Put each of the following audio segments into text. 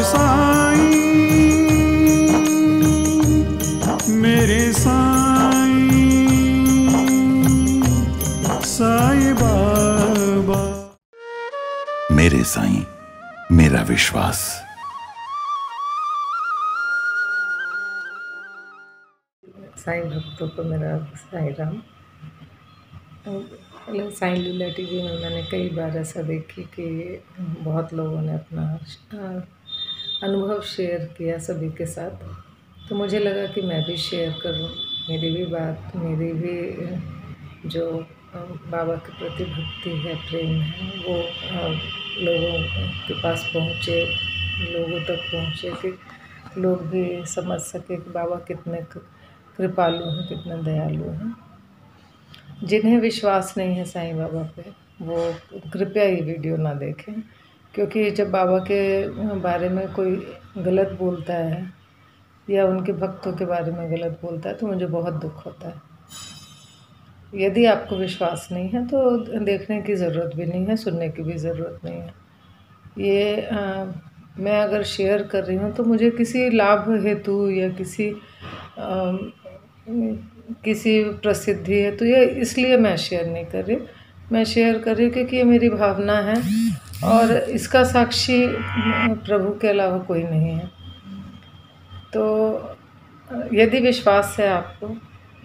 साईं, मेरे साईं, साईं बाबा। मेरे साईं, मेरा विश्वास। साईं भक्तों को मेरा साईं राम। साईं लीला टीवी में मैंने कई बार ऐसा देखी कि बहुत लोगों ने अपना अनुभव शेयर किया सभी के साथ, तो मुझे लगा कि मैं भी शेयर करूं। मेरी भी बात, मेरी भी जो बाबा के प्रति भक्ति है, प्रेम है, वो लोगों के पास पहुँचे, लोगों तक पहुँचे कि लोग भी समझ सके कि बाबा कितने कृपालु हैं, कितने दयालु हैं। जिन्हें विश्वास नहीं है साईं बाबा पे, वो कृपया ये वीडियो ना देखें, क्योंकि जब बाबा के बारे में कोई गलत बोलता है या उनके भक्तों के बारे में गलत बोलता है तो मुझे बहुत दुख होता है। यदि आपको विश्वास नहीं है तो देखने की ज़रूरत भी नहीं है, सुनने की भी ज़रूरत नहीं है। ये मैं अगर शेयर कर रही हूँ तो मुझे किसी लाभ हेतु या किसी प्रसिद्धि है तो ये इसलिए मैं शेयर नहीं कर रही। मैं शेयर कर रही हूँ क्योंकि ये मेरी भावना है और इसका साक्षी प्रभु के अलावा कोई नहीं है। तो यदि विश्वास है आपको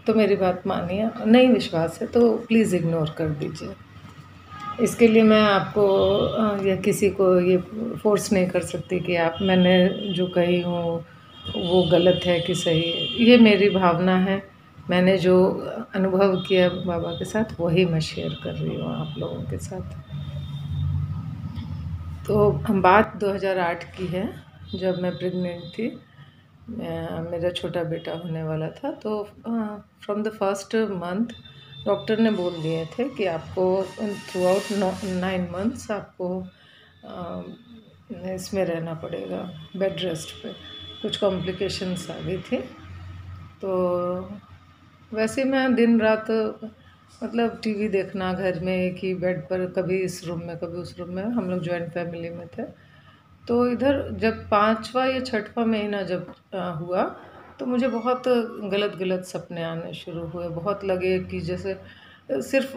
तो मेरी बात मानिए, नहीं विश्वास है तो प्लीज़ इग्नोर कर दीजिए। इसके लिए मैं आपको या किसी को ये फोर्स नहीं कर सकती कि आप, मैंने जो कही हूँ वो गलत है कि सही है। ये मेरी भावना है, मैंने जो अनुभव किया बाबा के साथ वही मैं शेयर कर रही हूँ आप लोगों के साथ। तो बात 2008 की है, जब मैं प्रेग्नेंट थी, मेरा छोटा बेटा होने वाला था। तो from the first month doctor ने बोल दिए थे कि आपको थ्रू आउट 9 मंथ्स आपको इसमें रहना पड़ेगा, बेड रेस्ट पे। कुछ कॉम्प्लिकेशंस आ गई थी। तो वैसे मैं दिन रात मतलब टीवी देखना घर में एक ही बेड पर, कभी इस रूम में कभी उस रूम में, हम लोग जॉइंट फैमिली में थे। तो इधर जब 5वां या 6वां महीना जब हुआ तो मुझे बहुत गलत गलत सपने आने शुरू हुए। बहुत लगे कि जैसे सिर्फ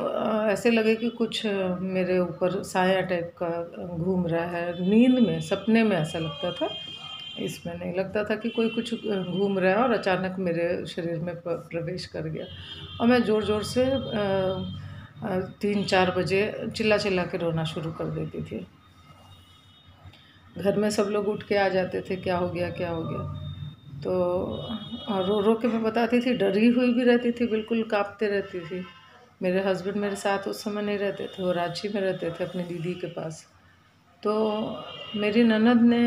ऐसे लगे कि कुछ मेरे ऊपर साया टाइप का घूम रहा है। नींद में, सपने में ऐसा लगता था, इसमें नहीं लगता था कि कोई कुछ घूम रहा है। और अचानक मेरे शरीर में प्रवेश कर गया और मैं ज़ोर ज़ोर से 3-4 बजे चिल्ला चिल्ला के रोना शुरू कर देती थी। घर में सब लोग उठ के आ जाते थे, क्या हो गया क्या हो गया। तो रो रो के मैं बताती थी, डरी हुई भी रहती थी, बिल्कुल काँपते रहती थी। मेरे हस्बैंड मेरे साथ उस समय नहीं रहते थे, वो रांची में रहते थे अपनी दीदी के पास। तो मेरी ननद ने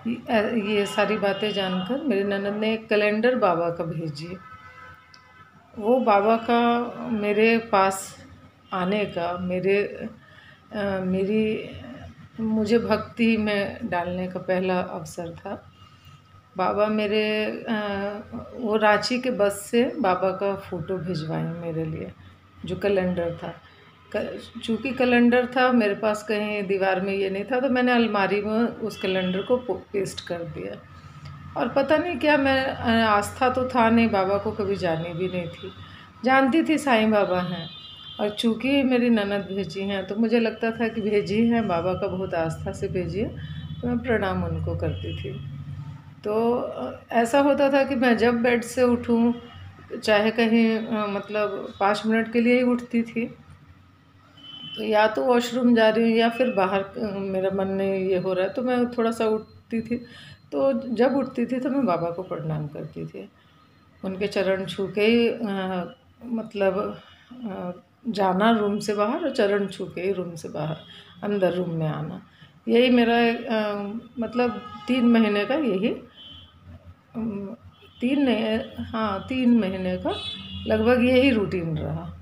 ये सारी बातें जानकर, मेरी ननद ने एक कैलेंडर बाबा का भेजी। वो बाबा का मेरे पास आने का, मुझे भक्ति में डालने का पहला अवसर था। बाबा मेरे वो रांची के बस से बाबा का फ़ोटो भिजवाएं मेरे लिए, जो कैलेंडर था। चूँकि कैलेंडर था मेरे पास, कहीं दीवार में ये नहीं था, तो मैंने अलमारी में उस कैलेंडर को पेस्ट कर दिया। और पता नहीं क्या, मैं आस्था तो था नहीं, बाबा को कभी जानी भी नहीं थी। जानती थी साईं बाबा हैं, और चूँकि मेरी ननद भेजी हैं तो मुझे लगता था कि भेजी हैं बाबा का, बहुत आस्था से भेजी है, तो मैं प्रणाम उनको करती थी। तो ऐसा होता था कि मैं जब बेड से उठूं, चाहे कहीं मतलब 5 मिनट के लिए ही उठती थी, तो या तो वॉशरूम जा रही हूँ या फिर बाहर मेरा मन नहीं ये हो रहा है, तो मैं थोड़ा सा उठती थी। तो जब उठती थी तो मैं बाबा को प्रणाम करती थी, उनके चरण छू के ही मतलब जाना रूम से बाहर, और चरण छू के ही रूम से बाहर अंदर रूम में आना। यही मेरा मतलब 3 महीने का, यही 3 महीने का लगभग यही रूटीन रहा।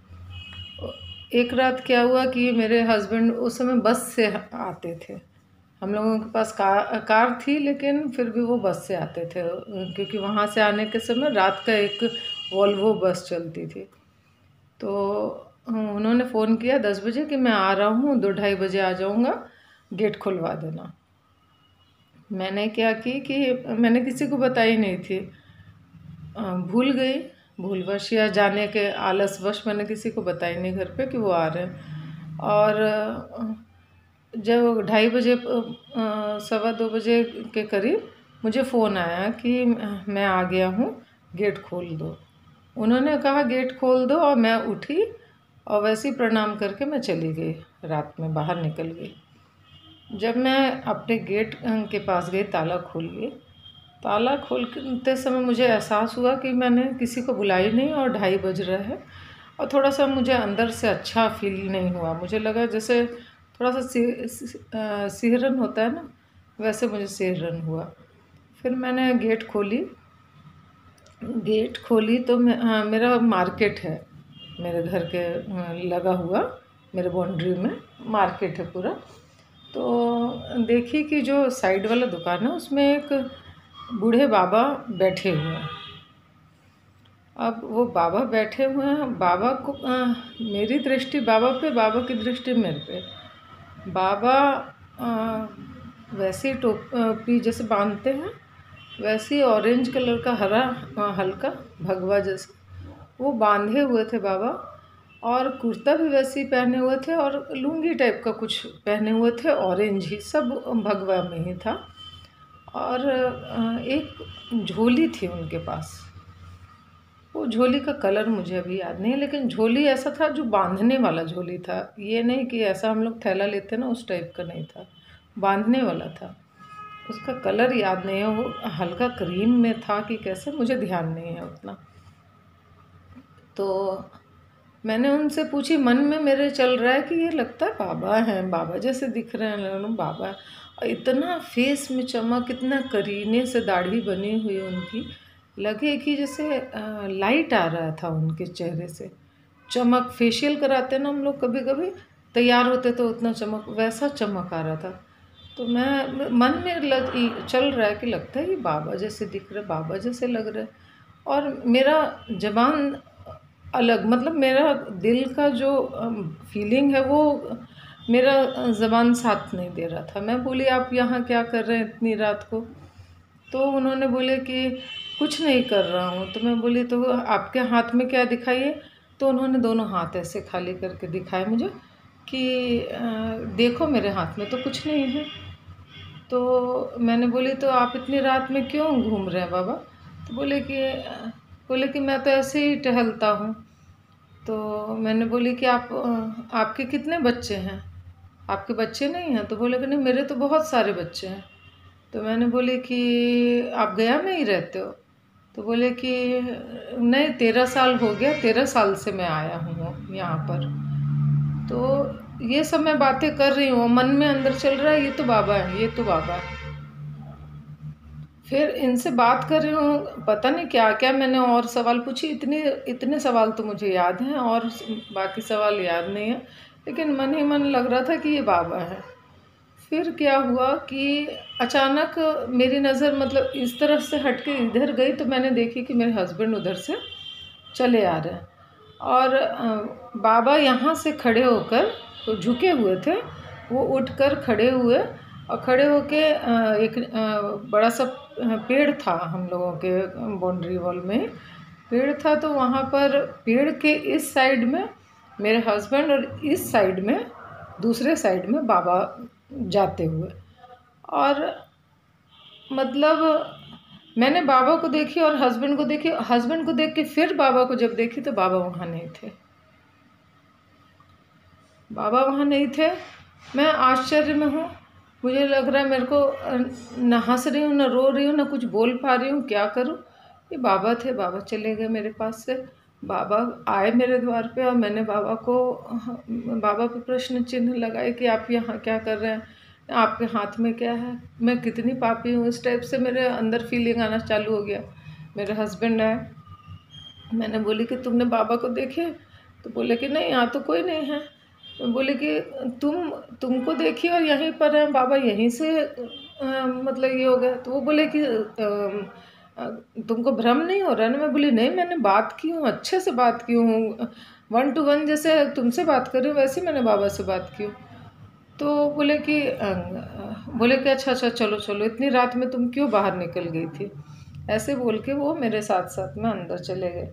एक रात क्या हुआ कि मेरे हस्बैंड उस समय बस से आते थे। हम लोगों के पास कार थी, लेकिन फिर भी वो बस से आते थे, क्योंकि वहाँ से आने के समय रात का एक वॉल्वो बस चलती थी। तो उन्होंने फ़ोन किया 10 बजे कि मैं आ रहा हूँ, 2-2:30 बजे आ जाऊँगा, गेट खुलवा देना। मैंने क्या की कि मैंने किसी को बताई नहीं थी, भूल गई, भूलवश या जाने के आलसवश मैंने किसी को बताई नहीं घर पे कि वो आ रहे हैं। और जब 2:30 बजे 2:15 के करीब मुझे फ़ोन आया कि मैं आ गया हूँ, गेट खोल दो। उन्होंने कहा गेट खोल दो, और मैं उठी और वैसे ही प्रणाम करके मैं चली गई, रात में बाहर निकल गई। जब मैं अपने गेट के पास गई, ताला खोल गई, ताला खोलते समय मुझे एहसास हुआ कि मैंने किसी को बुलाई नहीं और 2:30 बज रहा है, और थोड़ा सा मुझे अंदर से अच्छा फील नहीं हुआ। मुझे लगा जैसे थोड़ा सा सिहरन होता है ना, वैसे मुझे सिहरन हुआ। फिर मैंने गेट खोली तो मेरा मार्केट है, मेरे घर के लगा हुआ, मेरे बाउंड्री में मार्केट है पूरा। तो देखी कि जो साइड वाला दुकान है उसमें एक बूढ़े बाबा बैठे हुए हैं। अब वो बाबा बैठे हुए हैं, बाबा को मेरी दृष्टि बाबा पे, बाबा की दृष्टि मेरे पे। बाबा वैसे टोपी जैसे बांधते हैं, वैसे ही ऑरेंज कलर का हरा हल्का भगवा जैसे वो बांधे हुए थे बाबा, और कुर्ता भी वैसे ही पहने हुए थे, और लुंगी टाइप का कुछ पहने हुए थे, ऑरेंज ही, सब भगवा में ही था। और एक झोली थी उनके पास। वो झोली का कलर मुझे अभी याद नहीं है, लेकिन झोली ऐसा था जो बांधने वाला झोली था, ये नहीं कि ऐसा हम लोग थैला लेते ना उस टाइप का नहीं था, बांधने वाला था। उसका कलर याद नहीं है, वो हल्का क्रीम में था कि कैसे, मुझे ध्यान नहीं है उतना। तो मैंने उनसे पूछी, मन में मेरे चल रहा है कि ये लगता है बाबा हैं, बाबा जैसे दिख रहे हैं बाबा। और इतना फेस में चमक, इतना करीने से दाढ़ी बनी हुई उनकी, लगे कि जैसे लाइट आ रहा था उनके चेहरे से, चमक। फेशियल कराते ना हम लोग कभी कभी, तैयार होते तो उतना चमक, वैसा चमक आ रहा था। तो मैं मन में चल रहा है कि लगता है ये बाबा जैसे दिख रहे, बाबा जैसे लग रहे। और मेरा जबान अलग, मतलब मेरा दिल का जो फीलिंग है वो मेरा ज़बान साथ नहीं दे रहा था। मैं बोली आप यहाँ क्या कर रहे हैं इतनी रात को? तो उन्होंने बोले कि कुछ नहीं कर रहा हूँ। तो मैं बोली तो आपके हाथ में क्या दिखाइए? तो उन्होंने दोनों हाथ ऐसे खाली करके दिखाए मुझे कि देखो मेरे हाथ में तो कुछ नहीं है। तो मैंने बोली तो आप इतनी रात में क्यों घूम रहे हैं बाबा? तो बोले कि मैं तो ऐसे ही टहलता हूँ। तो मैंने बोली कि आपके कितने बच्चे हैं? आपके बच्चे नहीं हैं? तो बोले कि नहीं मेरे तो बहुत सारे बच्चे हैं। तो मैंने बोली कि आप गया में ही रहते हो? तो बोले कि नहीं 13 साल हो गया, 13 साल से मैं आया हूँ यहाँ पर। तो ये सब मैं बातें कर रही हूँ, मन में अंदर चल रहा है ये तो बाबा है, ये तो बाबा है। फिर इनसे बात कर रही हूँ, पता नहीं क्या क्या मैंने और सवाल पूछी, इतने सवाल तो मुझे याद हैं और बाकी सवाल याद नहीं है, लेकिन मन ही मन लग रहा था कि ये बाबा है। फिर क्या हुआ कि अचानक मेरी नज़र मतलब इस तरफ से हट के इधर गई, तो मैंने देखी कि मेरे हस्बैंड उधर से चले आ रहे हैं, और बाबा यहाँ से खड़े होकर, तो झुके हुए थे, वो उठकर खड़े हुए, और खड़े होके एक बड़ा सा पेड़ था हम लोगों के बाउंड्री वॉल में पेड़ था। तो वहाँ पर पेड़ के इस साइड में मेरे हस्बैंड और इस साइड में, दूसरे साइड में बाबा जाते हुए। और मतलब मैंने बाबा को देखी और हस्बैंड को देखी, हस्बैंड को देख के फिर बाबा को जब देखी तो बाबा वहाँ नहीं थे, बाबा वहाँ नहीं थे। मैं आश्चर्य में हूँ, मुझे लग रहा है मेरे को न हंस रही हूँ, न रो रही हूँ, न कुछ बोल पा रही हूँ, क्या करूँ। ये बाबा थे, बाबा चले गए मेरे पास से। बाबा आए मेरे द्वार पे, और मैंने बाबा पे प्रश्न चिन्ह लगाए कि आप यहाँ क्या कर रहे हैं, आपके हाथ में क्या है, मैं कितनी पापी हूँ, इस टाइप से मेरे अंदर फीलिंग आना चालू हो गया। मेरे हस्बैंड आए, मैंने बोली कि तुमने बाबा को देखे? तो बोले कि नहीं यहाँ तो कोई नहीं है। मैं बोले कि तुमको देखी और यहीं पर है बाबा, यहीं से मतलब ये हो गया। तो वो बोले कि तुमको भ्रम नहीं हो रहा ना? मैं बोली नहीं, मैंने बात की हूँ, अच्छे से बात की हूँ, 1 to 1 जैसे तुमसे बात कर रही हूँ वैसे मैंने बाबा से बात की हूँ। तो बोले कि बोले कि अच्छा अच्छा चलो चलो, इतनी रात में तुम क्यों बाहर निकल गई थी? ऐसे बोल के वो मेरे साथ साथ में अंदर चले गए।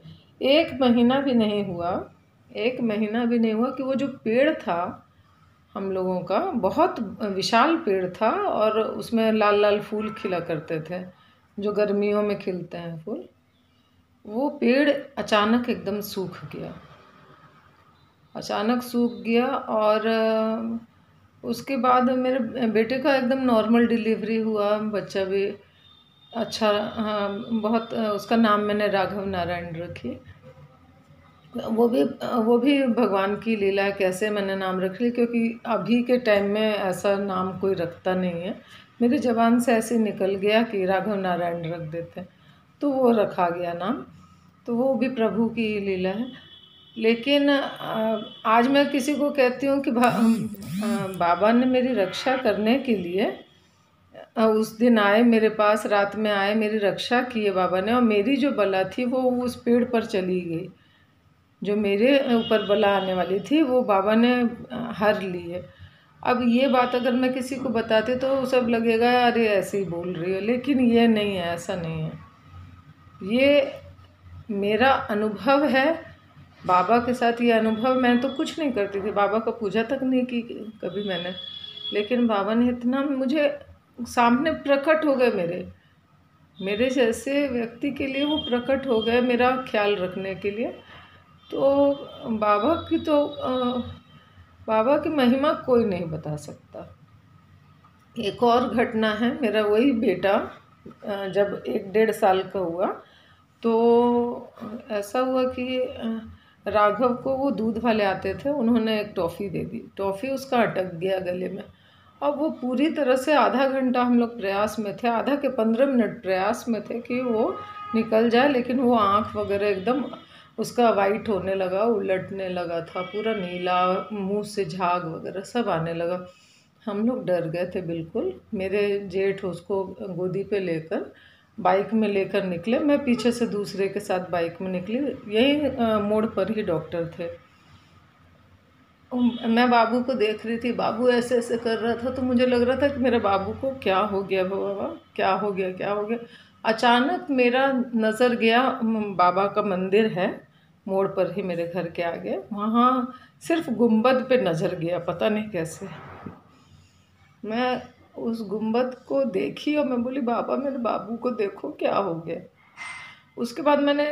1 महीना भी नहीं हुआ, 1 महीना भी नहीं हुआ कि वो जो पेड़ था हम लोगों का, बहुत विशाल पेड़ था और उसमें लाल लाल फूल खिला करते थे, जो गर्मियों में खिलते हैं फूल। वो पेड़ अचानक एकदम सूख गया, अचानक सूख गया। और उसके बाद मेरे बेटे का एकदम नॉर्मल डिलीवरी हुआ, बच्चा भी अच्छा, हाँ, बहुत उसका नाम मैंने राघव नारायण रखी। वो भी भगवान की लीला है कैसे मैंने नाम रख ली, क्योंकि अभी के टाइम में ऐसा नाम कोई रखता नहीं है। मेरी ज़बान से ऐसे निकल गया कि राघव नारायण रख देते हैं, तो वो रखा गया नाम। तो वो भी प्रभु की लीला है। लेकिन आज मैं किसी को कहती हूँ कि बाबा ने मेरी रक्षा करने के लिए उस दिन आए मेरे पास, रात में आए, मेरी रक्षा की है बाबा ने। और मेरी जो बला थी वो उस पेड़ पर चली गई, जो मेरे ऊपर बला आने वाली थी वो बाबा ने हर ली है। अब ये बात अगर मैं किसी को बताती तो सब लगेगा अरे ऐसे ही बोल रही है, लेकिन ये नहीं है, ऐसा नहीं है। ये मेरा अनुभव है बाबा के साथ। ये अनुभव, मैं तो कुछ नहीं करती थी, बाबा का पूजा तक नहीं की कभी मैंने, लेकिन बाबा ने इतना मुझे सामने प्रकट हो गए, मेरे जैसे व्यक्ति के लिए वो प्रकट हो गए मेरा ख्याल रखने के लिए। तो बाबा की तो बाबा की महिमा कोई नहीं बता सकता। एक और घटना है, मेरा वही बेटा जब 1-1.5 साल का हुआ तो ऐसा हुआ कि राघव को वो दूध वाले आते थे, उन्होंने एक टॉफ़ी दे दी, टॉफ़ी उसका अटक गया गले में। अब वो पूरी तरह से आधा घंटा हम लोग प्रयास में थे, आधा के 15 मिनट प्रयास में थे कि वो निकल जाए, लेकिन वो आँख वगैरह एकदम उसका वाइट होने लगा, उलटने लगा था, पूरा नीला, मुंह से झाग वगैरह सब आने लगा। हम लोग डर गए थे बिल्कुल। मेरे जेठ उसको गोदी पे लेकर बाइक में लेकर निकले, मैं पीछे से दूसरे के साथ बाइक में निकली। यही मोड़ पर ही डॉक्टर थे। मैं बाबू को देख रही थी, बाबू ऐसे ऐसे कर रहा था, तो मुझे लग रहा था कि मेरे बाबू को क्या हो गया बाबा, क्या हो गया, क्या हो गया। अचानक मेरा नज़र गया, बाबा का मंदिर है मोड़ पर ही मेरे घर के आगे, वहाँ सिर्फ गुंबद पे नज़र गया, पता नहीं कैसे। मैं उस गुंबद को देखी और मैं बोली बाबा मेरे बाबू को देखो क्या हो गया। उसके बाद मैंने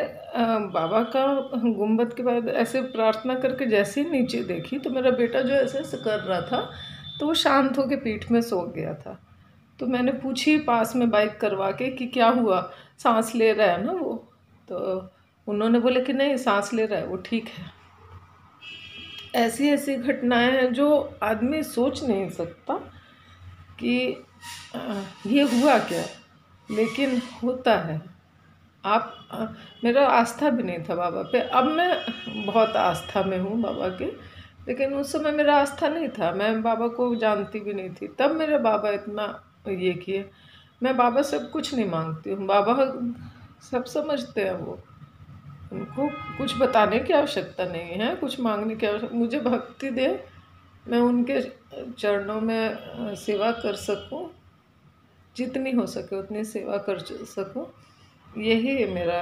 बाबा का गुंबद के बाद ऐसे प्रार्थना करके जैसे ही नीचे देखी तो मेरा बेटा जो ऐसे ऐसे कर रहा था तो वो शांत होकर पीठ में सो गया था। तो मैंने पूछी पास में बाइक करवा के कि क्या हुआ, सांस ले रहा है ना वो? तो उन्होंने बोले कि नहीं सांस ले रहा है, वो ठीक है। ऐसी ऐसी घटनाएं हैं जो आदमी सोच नहीं सकता कि ये हुआ क्या, लेकिन होता है। मेरा आस्था भी नहीं था बाबा पे, अब मैं बहुत आस्था में हूँ बाबा के, लेकिन उस समय मेरा आस्था नहीं था, मैं बाबा को जानती भी नहीं थी, तब मेरे बाबा इतना ये किए। मैं बाबा से कुछ नहीं मांगती हूँ, बाबा सब समझते हैं, वो उनको कुछ बताने की आवश्यकता नहीं है, कुछ मांगने की आवश्यकता। मुझे भक्ति दे, मैं उनके चरणों में सेवा कर सकूं, जितनी हो सके उतनी सेवा कर सकूं, यही मेरा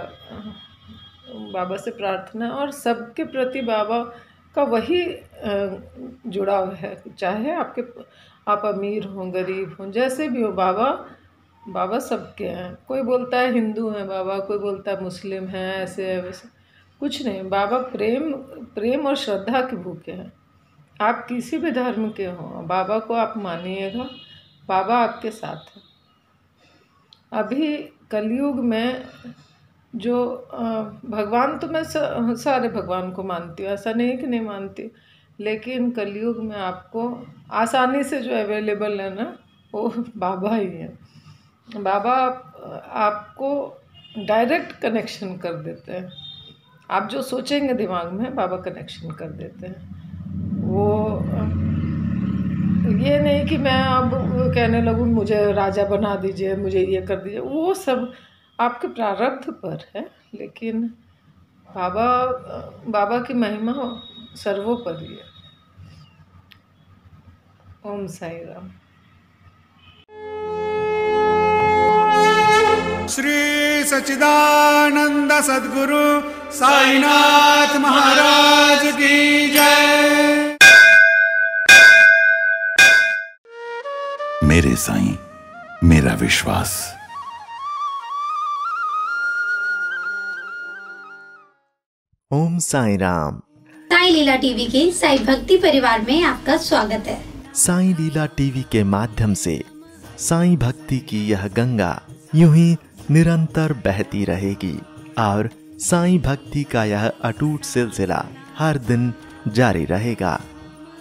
बाबा से प्रार्थना है। और सबके प्रति बाबा का वही जुड़ाव है, चाहे आप अमीर हों गरीब हों जैसे भी हो, बाबा सबके हैं। कोई बोलता है हिंदू हैं बाबा, कोई बोलता है मुस्लिम हैं, ऐसे है वैसे, कुछ नहीं। बाबा प्रेम और श्रद्धा के भूखे हैं। आप किसी भी धर्म के हों, बाबा को आप मानिएगा, बाबा आपके साथ है। अभी कलयुग में जो भगवान, तो मैं सारे भगवान को मानती हूँ, ऐसा नहीं कि नहीं मानती, लेकिन कलयुग में आपको आसानी से जो अवेलेबल है ना वो बाबा ही है। बाबा आपको डायरेक्ट कनेक्शन कर देते हैं, आप जो सोचेंगे दिमाग में बाबा कनेक्शन कर देते हैं। वो ये नहीं कि मैं अब कहने लगूँ मुझे राजा बना दीजिए, मुझे ये कर दीजिए, वो सब आपके प्रारब्ध पर है, लेकिन बाबा की महिमा सर्वोपरि है। ओम साई राम। सच्चिदानंद सद्गुरु साईनाथ महाराज की जय। मेरे साईं, मेरा विश्वास। ओम साई राम। साई लीला टीवी के साई भक्ति परिवार में आपका स्वागत है। साई लीला टीवी के माध्यम से साई भक्ति की यह गंगा यूं ही निरंतर बहती रहेगी और साई भक्ति का यह अटूट सिलसिला हर दिन जारी रहेगा।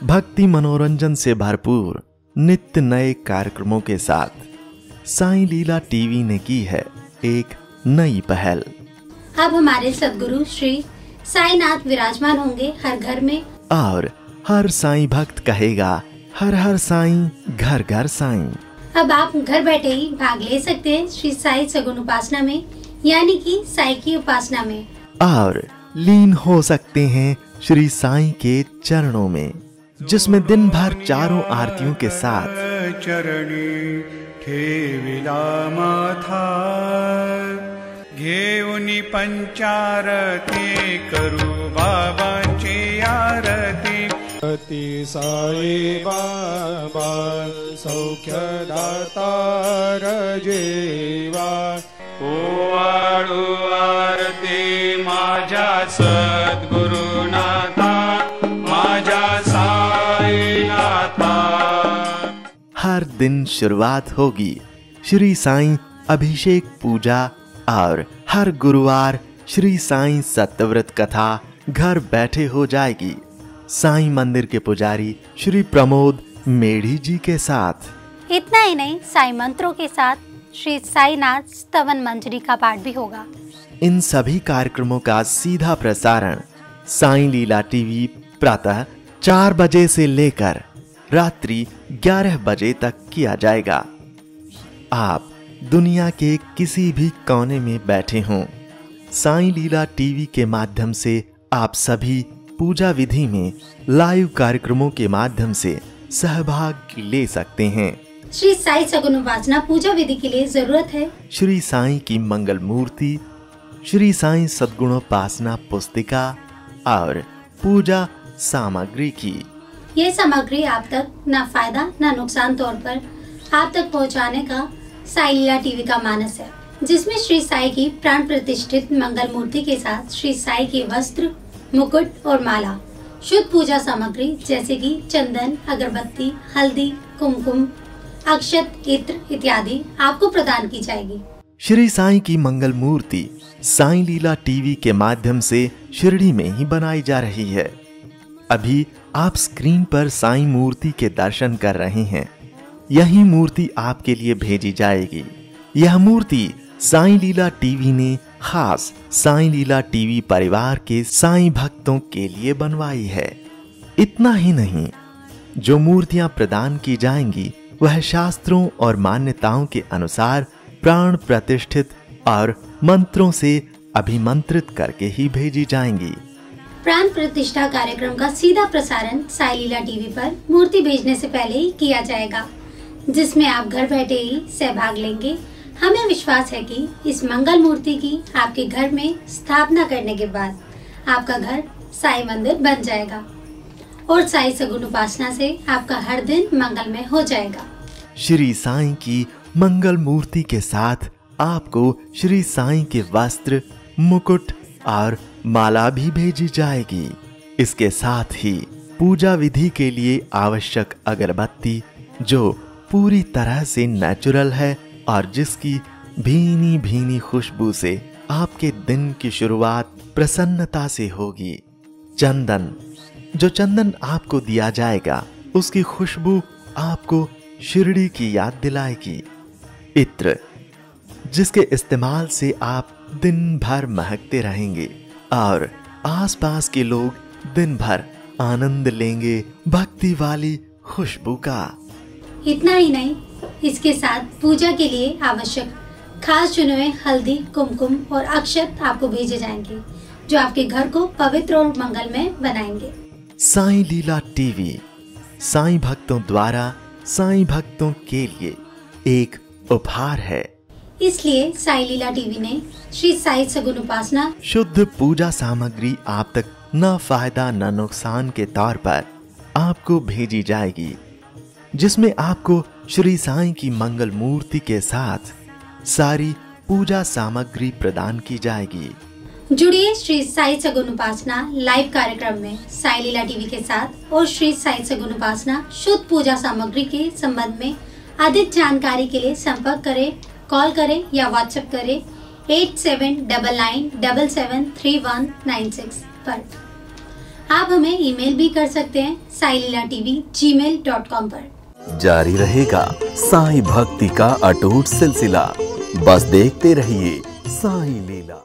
भक्ति मनोरंजन से भरपूर नित्य नए कार्यक्रमों के साथ साई लीला टीवी ने की है एक नई पहल। अब हमारे सद्गुरु श्री साईनाथ विराजमान होंगे हर घर में और हर साई भक्त कहेगा हर हर साईं, घर घर साईं। अब आप घर बैठे ही भाग ले सकते हैं श्री साई सगुन उपासना में, यानी कि साई की उपासना में, और लीन हो सकते हैं श्री साईं के चरणों में, जिसमें दिन भर चारों आरतियों के साथ चरणी ठेविला माथा घेऊनी पंचारती करू बाबांची आरती। अति साई बाबा सौख्यदातार जेवा ओवाळू आरती माझ्या सद्गुरुनाथा माझ्या साईनाथा। हर दिन शुरुआत होगी श्री साईं अभिषेक पूजा और हर गुरुवार श्री साईं सत्यव्रत कथा घर बैठे हो जाएगी साईं मंदिर के पुजारी श्री प्रमोद मेढ़ी जी के साथ। इतना ही नहीं, साई मंत्रों के साथ श्री साईनाथ स्तवन मंजरी का पाठ भी होगा। इन सभी कार्यक्रमों का सीधा प्रसारण साईं लीला टीवी प्रातः 4 बजे से लेकर रात्रि 11 बजे तक किया जाएगा। आप दुनिया के किसी भी कोने में बैठे हों, साईं लीला टीवी के माध्यम से आप सभी पूजा विधि में लाइव कार्यक्रमों के माध्यम से सहभाग ले सकते हैं। श्री साई सगुन उपासना पूजा विधि के लिए जरूरत है श्री साईं की मंगल मूर्ति, श्री साईं सद्गुणोपासना पुस्तिका और पूजा सामग्री की। ये सामग्री आप तक न फायदा न नुकसान तौर पर आप तक पहुंचाने का साई लीला टीवी का मानस है, जिसमें श्री साई की प्राण प्रतिष्ठित मंगल मूर्ति के साथ श्री साई के वस्त्र, मुकुट और माला, शुद्ध पूजा सामग्री जैसे कि चंदन, अगरबत्ती, हल्दी, कुमकुम, अक्षत, इत्र इत्यादि आपको प्रदान की जाएगी। श्री साईं की मंगल मूर्ति साईं लीला टीवी के माध्यम से शिरडी में ही बनाई जा रही है। अभी आप स्क्रीन पर साईं मूर्ति के दर्शन कर रहे हैं। यही मूर्ति आपके लिए भेजी जाएगी। यह मूर्ति साईं लीला टीवी ने खास साईं लीला टीवी परिवार के साईं भक्तों के लिए बनवाई है। इतना ही नहीं, जो मूर्तियां प्रदान की जाएंगी वह शास्त्रों और मान्यताओं के अनुसार प्राण प्रतिष्ठित और मंत्रों से अभिमंत्रित करके ही भेजी जाएंगी। प्राण प्रतिष्ठा कार्यक्रम का सीधा प्रसारण साई लीला टीवी पर मूर्ति भेजने से पहले ही किया जाएगा, जिसमें आप घर बैठे ही सहभाग लेंगे। हमें विश्वास है कि इस मंगल मूर्ति की आपके घर में स्थापना करने के बाद आपका घर साई मंदिर बन जाएगा और साई सगुन उपासना से आपका हर दिन मंगलमय हो जाएगा। श्री साईं की मंगल मूर्ति के साथ आपको श्री साईं के वस्त्र, मुकुट और माला भी भेजी जाएगी। इसके साथ ही पूजा विधि के लिए आवश्यक अगरबत्ती, जो पूरी तरह से नेचुरल है और जिसकी भीनी भीनी खुशबू से आपके दिन की शुरुआत प्रसन्नता से होगी। चंदन, जो चंदन आपको दिया जाएगा उसकी खुशबू आपको शिरडी की याद दिलाएगी। इत्र, जिसके इस्तेमाल से आप दिन भर महकते रहेंगे और आसपास के लोग दिन भर आनंद लेंगे भक्ति वाली खुशबू का। इतना ही नहीं, इसके साथ पूजा के लिए आवश्यक खास चुने हुए हल्दी, कुमकुम और अक्षत आपको भेजे जाएंगे, जो आपके घर को पवित्र और मंगलमय बनाएंगे। साईं लीला टीवी साईं भक्तों द्वारा साईं भक्तों के लिए एक उपहार है। इसलिए साई लीला टीवी ने श्री साई सगुन उपासना शुद्ध पूजा सामग्री आप तक न फायदा न नुकसान के तौर पर आपको भेजी जाएगी, जिसमें आपको श्री साईं की मंगल मूर्ति के साथ सारी पूजा सामग्री प्रदान की जाएगी। जुड़िए श्री साई सगुन उपासना लाइव कार्यक्रम में साई लीला टीवी के साथ और श्री साई सगुन उपासना शुद्ध पूजा सामग्री के संबंध में अधिक जानकारी के लिए संपर्क करें, कॉल करें या व्हाट्सएप करें 8799773196 पर। आप हमें ईमेल भी कर सकते हैं saililatv@gmail.com पर। जारी रहेगा साईं भक्ति का अटूट सिलसिला। बस देखते रहिए साईं लीला।